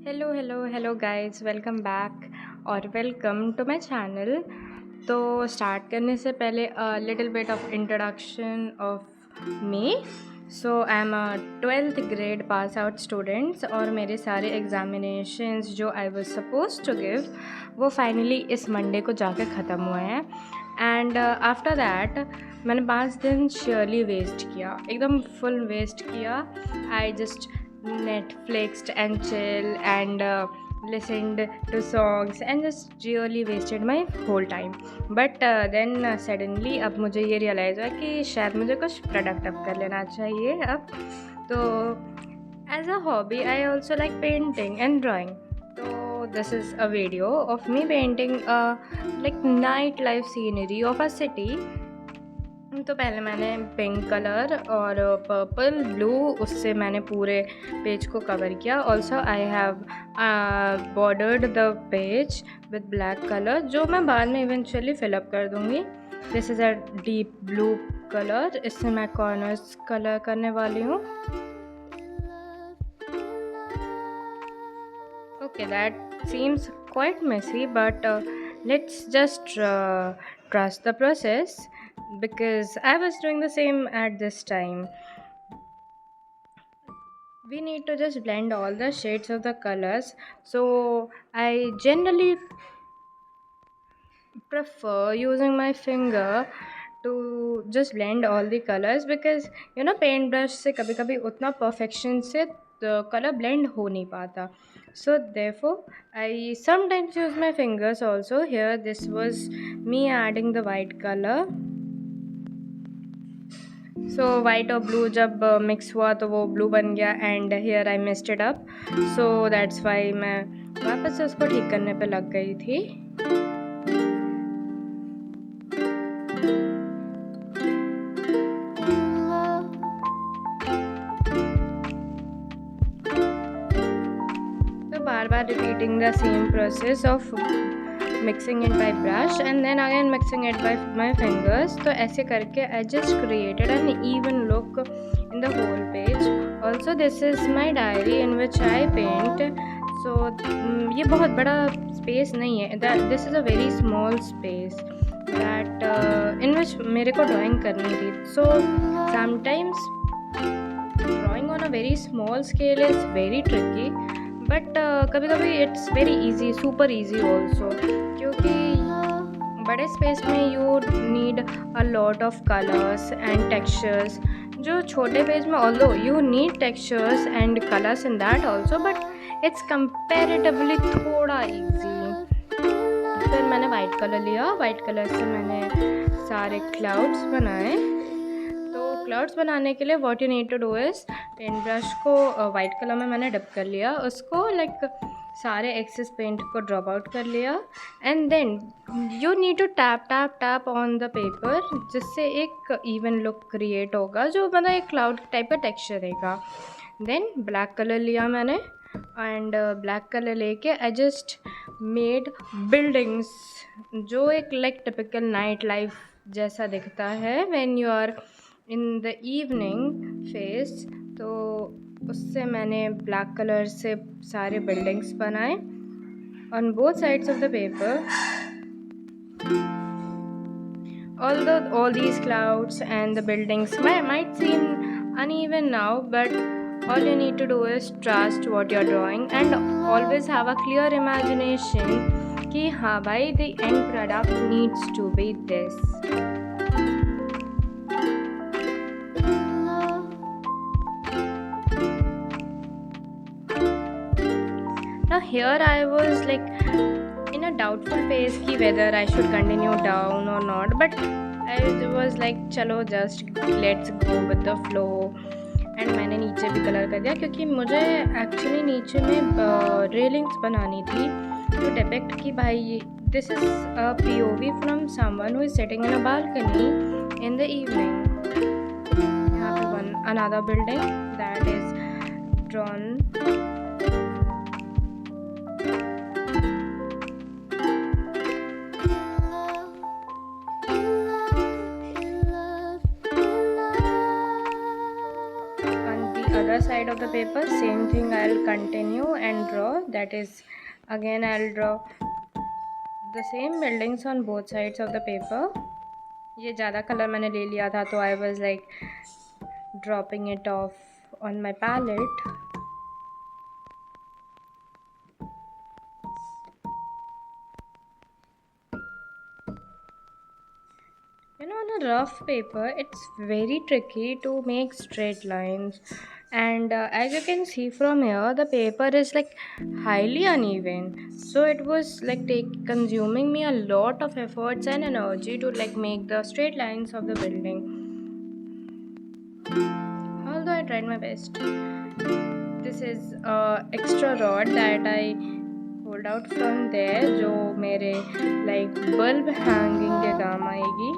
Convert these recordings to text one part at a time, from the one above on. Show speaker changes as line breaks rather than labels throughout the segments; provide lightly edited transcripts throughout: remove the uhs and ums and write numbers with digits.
Hello guys, welcome back और welcome to my channel. तो start करने से पहले little bit of introduction of me. So I am a 12th grade pass out students और मेरे सारे एग्जामिनेशंस जो I was suppose to give वो फाइनली इस मंडे को जाकर ख़त्म हुए हैं। एंड आफ्टर दैट मैंने 5 दिन श्योरली वेस्ट किया, एकदम फुल वेस्ट किया। I just Netflixed and chill and listened to songs and just really wasted my whole time. But then suddenly अब मुझे ये रियलाइज़ हुआ कि शायद मुझे कुछ प्रोडक्टिव कर लेना चाहिए अब। तो as a hobby I also like painting and drawing. तो this is a video of me painting like night life scenery of a city. तो पहले मैंने पिंक कलर और पर्पल ब्लू उससे मैंने पूरे पेज को कवर किया। Also I have bordered the page with black colour जो मैं बाद में इवेंचुअली फिलअप कर दूँगी। This is a deep blue colour, इससे मैं कॉर्नर्स कलर करने वाली हूँ। Okay, that seems quite messy but let's just trust the process because I was doing the same at this time. We need to just blend all the shades of the colors. So I generally prefer using my finger to just blend all the colors because paint brush से कभी कभी उतना perfection से color blend हो नहीं पाता. So therefore I sometimes use my fingers also. Here this was me adding the white color. So white और blue जब mix हुआ तो वो blue बन गया and here I messed it up. So that's why मैं वापस से उसको ठीक करने पे लग गई थी. तो बार बार repeating the same process of mixing it by brush and then again mixing it by my fingers. तो ऐसे करके I just created an even look in the whole page. Also this is my diary in which I paint. So ये बहुत बड़ा space नहीं है, this is a very small space that in which मेरे को drawing करनी थी. So sometimes drawing on a very small scale is very tricky. But कभी कभी it's very easy, super easy also, क्योंकि बड़े स्पेस में you need a lot of colours and textures जो छोटे पेज में although you need textures and colours in that also, but it's comparatively थोड़ा easy. फिर मैंने वाइट कलर लिया, वाइट कलर से मैंने सारे क्लाउड्स बनाए. क्लाउड्स बनाने के लिए what you need to do is paint brush को वाइट कलर में मैंने डिप कर लिया, उसको लाइक सारे एक्सेस पेंट को ड्रॉप आउट कर लिया and then you need to tap tap tap on the paper जिससे एक इवन लुक क्रिएट होगा जो मतलब एक क्लाउड टाइप का टेक्सचर रहेगा. देन ब्लैक कलर लिया मैंने एंड ब्लैक कलर लेके आई जस्ट मेड बिल्डिंग्स जो एक लाइक टिपिकल नाइट लाइफ जैसा दिखता है when you are in the evening phase. तो उससे मैंने ब्लैक कलर से सारे बिल्डिंग्स बनाए on both sides of the paper. Although all these clouds and the buildings might seem uneven now, but all you need to do is trust what you're drawing and always have a clear imagination कि हाँ भाई the end product needs to be this. Now here I was like in a doubtful phase कि whether I should continue down or not, but I was like चलो just let's go with the flow. And मैंने नीचे भी colour कर दिया क्योंकि मुझे actually नीचे में रेलिंग्स बनानी थी टू डिपिक्ट कि भाई this is a POV from someone who is sitting in a balcony in the evening. यहाँ पे one another building that is drawn. Other side of the paper same thing I I'll continue and draw. That is, again I'll draw the same buildings on both sides of the paper. ये ज़्यादा colour मैंने ले लिया था, तो I was like dropping it off on my palette. On a rough paper, it's very tricky to make straight lines, and as you can see from here, the paper is like highly uneven, so it was like consuming me a lot of efforts and energy to like make the straight lines of the building. Although I tried my best. This is extra rod that I pulled out from there, जो मेरे like bulb hanging के काम आएगी.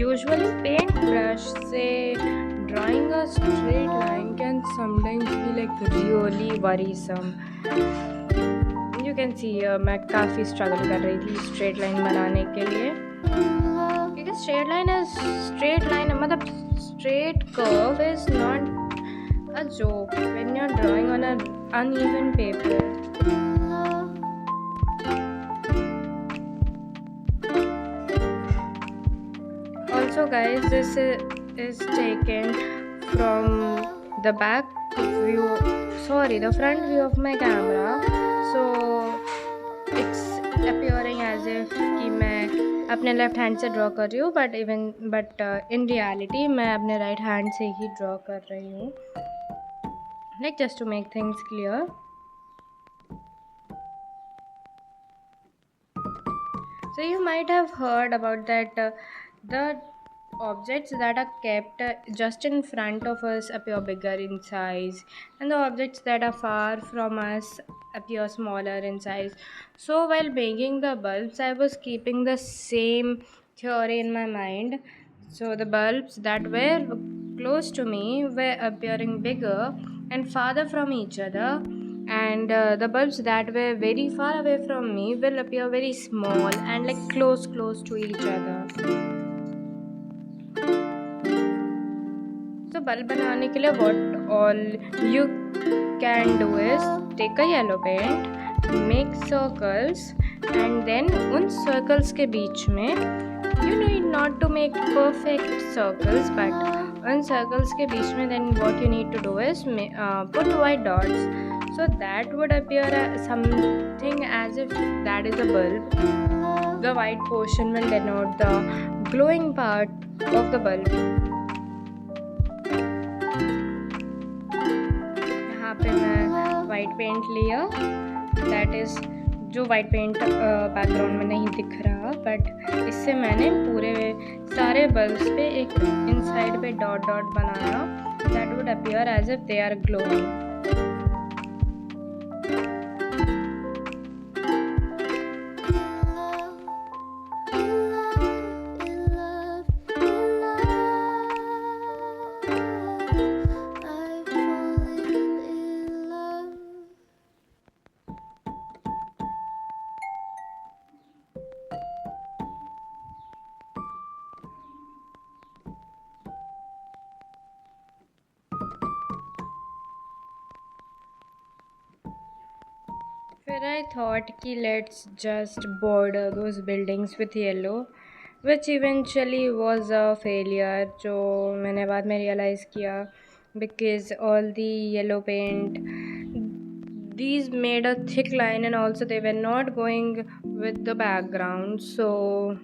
Usually paint brush से drawing a straight line can sometimes be like really worrisome. You can see मैं काफ़ी struggle कर रही थी straight line बनाने के लिए, क्योंकि straight line मतलब straight curve is not a joke when you're drawing on an uneven paper. Also guys, this is taken from the the front view of my camera, so it's appearing as if कि मैं अपने left hand से draw कर रही हूँ, but in reality मैं अपने right hand से ही ड्रॉ कर रही हूँ, like just to make things clear. So you might have heard about that the objects that are kept just in front of us appear bigger in size, and the objects that are far from us appear smaller in size. So while making the bulbs, I was keeping the same theory in my mind. So the bulbs that were close to me were appearing bigger and farther from each other, and the bulbs that were very far away from me will appear very small and like close to each other. So bulb बनाने के लिए what all you can do is take a yellow paint, make circles, and then उन circles के बीच में you need not to make perfect circles, but उन circles के बीच में then what you need to do is put white dots, so that would appear something as if that is a bulb. The white portion will denote the glowing part of the bulb. यहाँ पे मैं white paint लिया, that is जो white paint background में नहीं दिख रहा, but इससे मैंने पूरे सारे बल्ब्स पे एक इनसाइड पे डॉट बनाया, that would appear as if they are glowing. फिर I thought कि let's just border those buildings with yellow, which eventually was a failure, जो मैंने बाद में realize किया, because all the yellow paint, these made a thick line and also they were not going with the background, so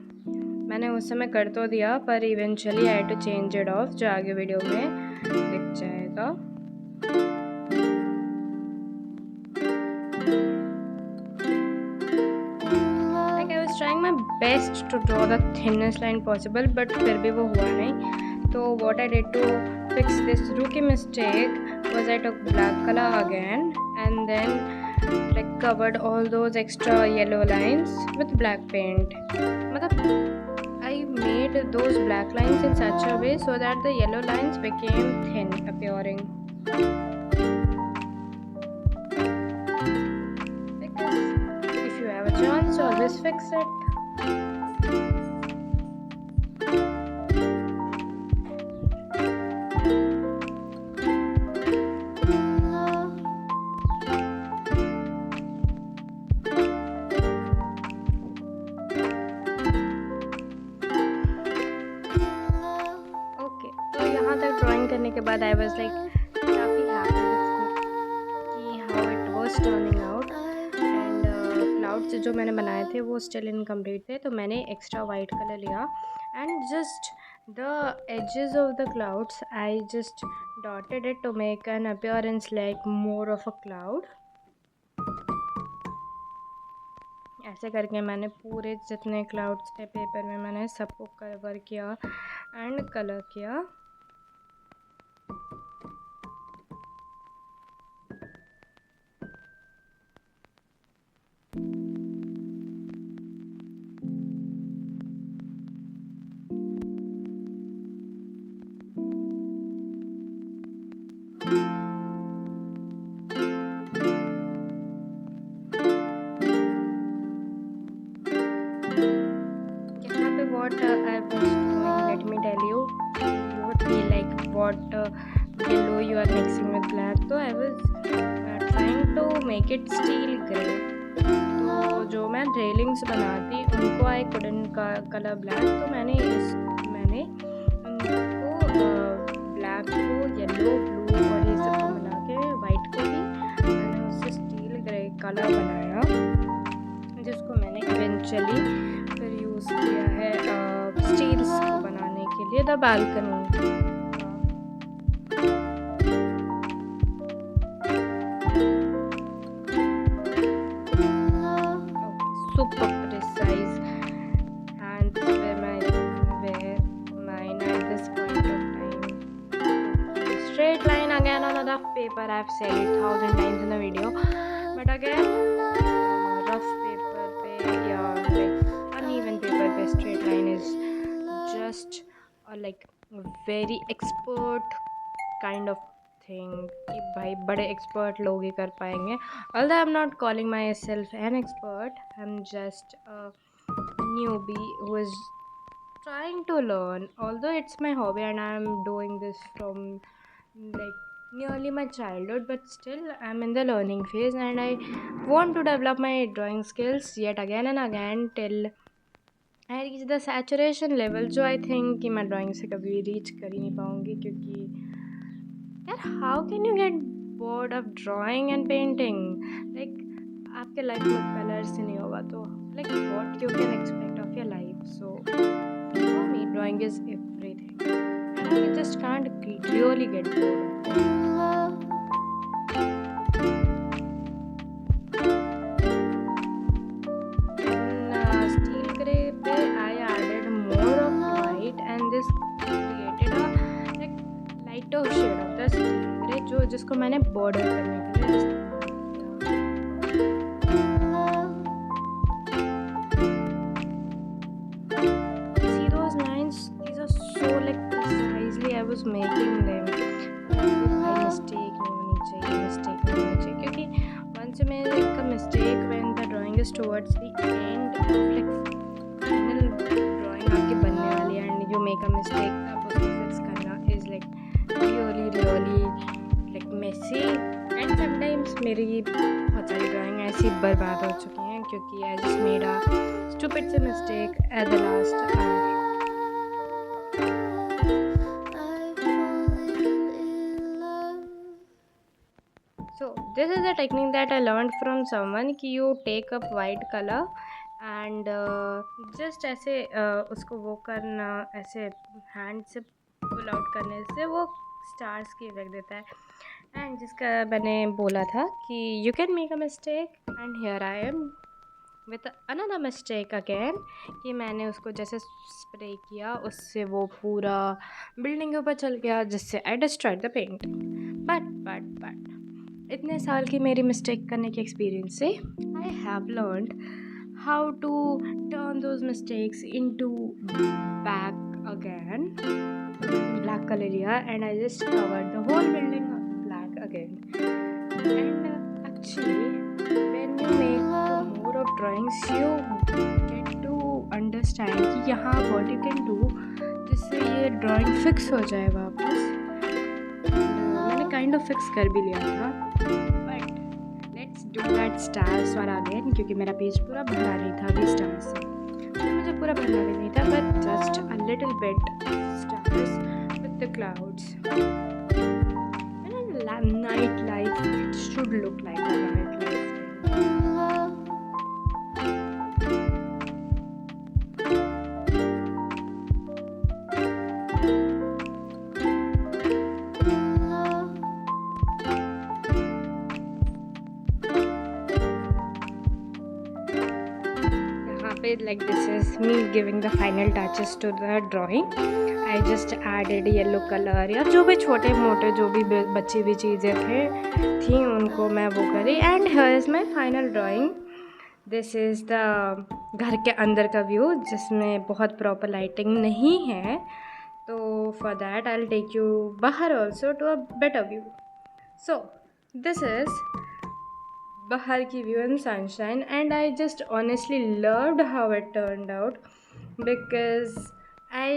मैंने उस समय कर तो दिया, पर eventually I had to change it off, जो आगे वीडियो में दिख जाएगा. Trying my best to draw the thinnest line possible, but फिर भी वो हुआ नहीं. तो what I did to fix this rookie mistake was I took black color again and then like covered all those extra yellow lines with black paint. मतलब I made those black lines in such a way so that the yellow lines became thin appearing. just fix it. Okay, तो यहाँ तक drawing करने के बाद I was like काफ़ी happy with कि how it was turning out. And clouds जो मैंने बनाए थे वो स्टिल इनकम्प्लीट थे, तो मैंने एक्स्ट्रा वाइट कलर लिया and just the edges of the clouds I just dotted it to make an appearance like more of a cloud. ऐसे करके मैंने पूरे जितने क्लाउड्स थे पेपर में मैंने सबको कवर किया एंड कलर किया। यहाँ पे what I was doing, let me tell you, you would be like what yellow you are mixing with black, तो I was trying to make it steel grey। तो जो मैं रेलिंग्स बनाती उनको आई कुडंट कलर ब्लैक, तो मैंने उनको black को येलो ब्लू और ये सब को मिला के वाइट को भी मैंने उससे स्टील ग्रे कलर बनाया, जिसको मैंने इवेंचुअली फिर यूज़ किया है स्टील्स को बनाने के लिए the balcony. Super precise hands were mine at this point of time. Straight line again on the rough paper. I've said it 1,000 times in the video, but again rough paper पे या like uneven paper पे straight line is just a like very expert kind of thing कि भाई बड़े expert लोग ही कर पाएंगे। Although I'm not calling myself an expert, I'm just a newbie who is trying to learn. Although it's my hobby and I'm doing this from like nearly my childhood, but still I'm in the learning phase and I want to develop my drawing skills yet again and again till I reach the saturation level, जो I think कि मैं drawing से कभी reach कर ही नहीं पाऊँगी, क्योंकि यार how can you get bored of drawing and painting. Like आपके लाइफ में कलर्स ही नहीं होगा तो like what you can expect of your life. So for me drawing is everything and I just can't really get bored. Steel grey पे I added more of white and this created a like lighter shade of the steel grey जो जिसको मैंने border करने के लिए इस्तेमाल किया। See those lines? These are so like precisely I was making them. भाई मिस्टेक नहीं होनी चाहिए, क्योंकि once you make a mistake when the drawing is towards the end of like final drawing आपकी बनने वाली है and you make a mistake, तब उसको fix करना is like really like messy and sometimes मेरी बहुत सारी ड्राइंग ऐसी बर्बाद हो चुकी हैं क्योंकि I just made a stupid C mistake at the last hour. So this is a technique that I learned from someone कि you take up white color and just ऐसे उसको वो करना, ऐसे हैंड से पुल आउट करने से वो स्टार्स की इफेक्ट देता है। एंड जिसका मैंने बोला था कि you can make a mistake and here I am with another mistake again कि मैंने उसको जैसे स्प्रे किया उससे वो पूरा बिल्डिंग के ऊपर चल गया, जिससे I destroyed the paint. But इतने साल की मेरी मिस्टेक करने के एक्सपीरियंस से I have learned how to turn those mistakes into back again. Black colour लिया and I just covered the whole building black again. And actually when you make more of drawings you understand कि यहाँ what you can do जिससे ये drawing fix हो जाए वापस। मैंने kind of fix कर भी लिया था, but let's do that stars वाला अगेन, क्योंकि मेरा पेज पूरा भरा नहीं था अभी स्टार्स से, तो मुझे पूरा भरना भी नहीं था, but just a little bit stars with the clouds. Night life, it should look like a night life. यहाँ पे like this is me giving the final touches to the drawing. I just added yellow colour या जो भी छोटे मोटे जो भी बची हुई चीज़ें थी उनको मैं वो करी। And here is my final drawing. This is the घर के अंदर का व्यू जिसमें बहुत प्रॉपर लाइटिंग नहीं है, तो for that I will take you बाहर also to a better view. So this is बाहर की view in sunshine, and I just honestly loved how it turned out because I